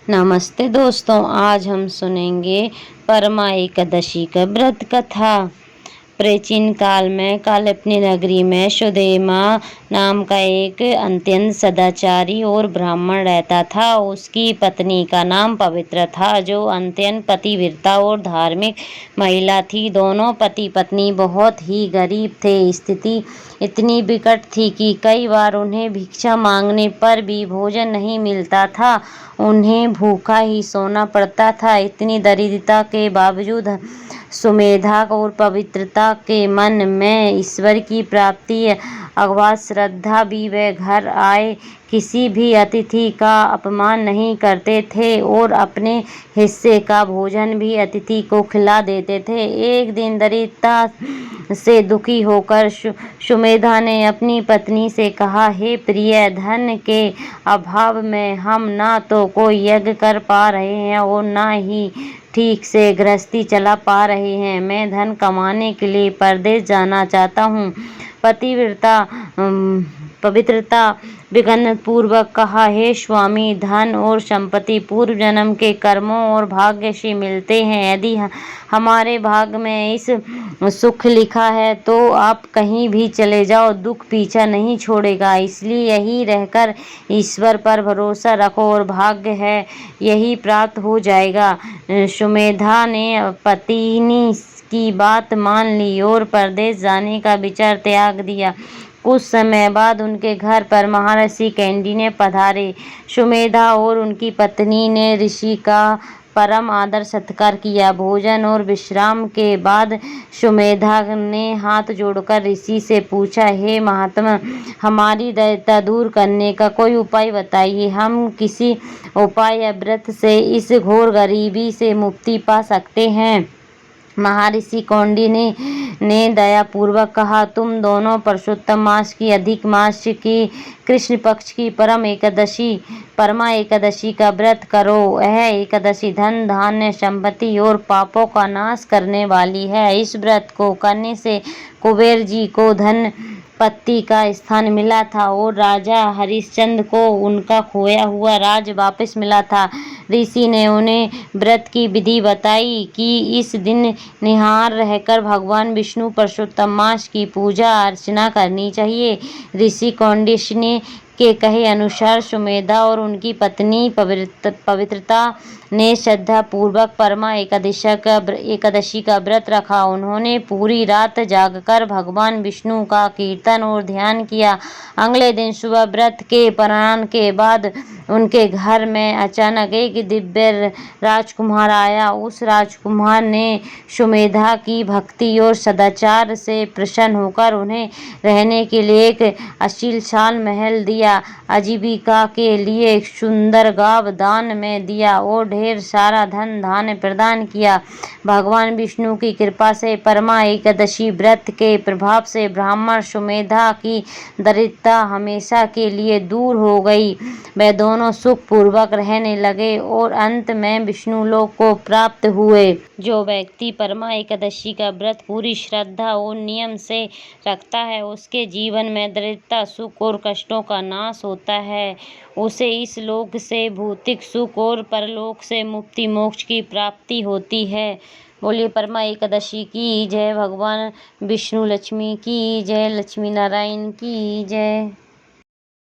नमस्ते दोस्तों, आज हम सुनेंगे परमा एकादशी का व्रत कथा। प्राचीन काल में काल्पनिक नगरी में सुदामा नाम का एक अत्यंत सदाचारी और ब्राह्मण रहता था। उसकी पत्नी का नाम पवित्र था, जो अत्यंत पतिव्रता और धार्मिक महिला थी। दोनों पति पत्नी बहुत ही गरीब थे। स्थिति इतनी विकट थी कि कई बार उन्हें भिक्षा मांगने पर भी भोजन नहीं मिलता था। उन्हें भूखा ही सोना पड़ता था। इतनी दरिद्रता के बावजूद सुमेधा और पवित्रता के मन में ईश्वर की प्राप्ति अगाध श्रद्धा भी वे घर आए किसी भी अतिथि का अपमान नहीं करते थे और अपने हिस्से का भोजन भी अतिथि को खिला देते थे। एक दिन दरिद्रता से दुखी होकर सुमेधा ने अपनी पत्नी से कहा, हे प्रिय, धन के अभाव में हम ना तो कोई यज्ञ कर पा रहे हैं और ना ही ठीक से गृहस्थी चला पा रहे हैं। मैं धन कमाने के लिए परदेश जाना चाहता हूँ। पवित्रता विघ्न पूर्वक कहा, हे स्वामी, धन और संपत्ति पूर्व जन्म के कर्मों और भाग्य से मिलते हैं। यदि हमारे भाग्य में इस सुख लिखा है तो आप कहीं भी चले जाओ, दुख पीछा नहीं छोड़ेगा। इसलिए यही रहकर ईश्वर पर भरोसा रखो और भाग्य है यही प्राप्त हो जाएगा। सुमेधा ने पत्नी की बात मान ली और परदेश जाने का विचार त्याग दिया। कुछ समय बाद उनके घर पर महर्षि कौंडिन्य पधारे। सुमेधा और उनकी पत्नी ने ऋषि का परम आदर सत्कार किया। भोजन और विश्राम के बाद सुमेधा ने हाथ जोड़कर ऋषि से पूछा, हे महात्मा, हमारी दरिद्रता दूर करने का कोई उपाय बताइए। हम किसी उपाय या व्रत से इस घोर गरीबी से मुक्ति पा सकते हैं। महर्षि कौंडिन्य ने दयापूर्वक कहा, तुम दोनों पुरुषोत्तम मास की अधिक मास की कृष्ण पक्ष की परमा एकादशी का व्रत करो। यह एकादशी धन धान्य संपत्ति और पापों का नाश करने वाली है। इस व्रत को करने से कुबेर जी को धन पत्ती का स्थान मिला था और राजा हरिश्चंद्र को उनका खोया हुआ राज वापस मिला था। ऋषि ने उन्हें व्रत की विधि बताई कि इस दिन निहार रहकर भगवान विष्णु पुरुषोत्तम मास की पूजा अर्चना करनी चाहिए। ऋषि कौंडिन्य के कहे अनुसार सुमेधा और उनकी पत्नी पवित्रता ने श्रद्धा पूर्वक परमा एकादशी का व्रत रखा। उन्होंने पूरी रात जागकर भगवान विष्णु का कीर्तन और ध्यान किया। अगले दिन सुबह व्रत के पारण के बाद उनके घर में अचानक एक दिव्य राजकुमार आया। उस राजकुमार ने सुमेधा की भक्ति और सदाचार से प्रसन्न होकर उन्हें रहने के लिए एक आलीशान महल दिया, आजीविका के लिए एक सुंदर गांव दान में दिया और ढेर सारा धन धान्य प्रदान किया। भगवान विष्णु की कृपा से परमा एकादशी व्रत के प्रभाव से ब्राह्मण सुमेधा की दरिद्रता हमेशा के लिए दूर हो गई। वे दोनों सुख पूर्वक रहने लगे और अंत में विष्णु लोक को प्राप्त हुए। जो व्यक्ति परमा एकादशी का व्रत पूरी श्रद्धा और नियम से रखता है, उसके जीवन में दरिद्रता, सुख और कष्टों का नाश होता है। उसे इस लोक से भौतिक सुख और परलोक से मुक्ति मोक्ष की प्राप्ति होती है। बोलिए परमा एकादशी की जय। भगवान विष्णु लक्ष्मी की जय। लक्ष्मी नारायण की जय।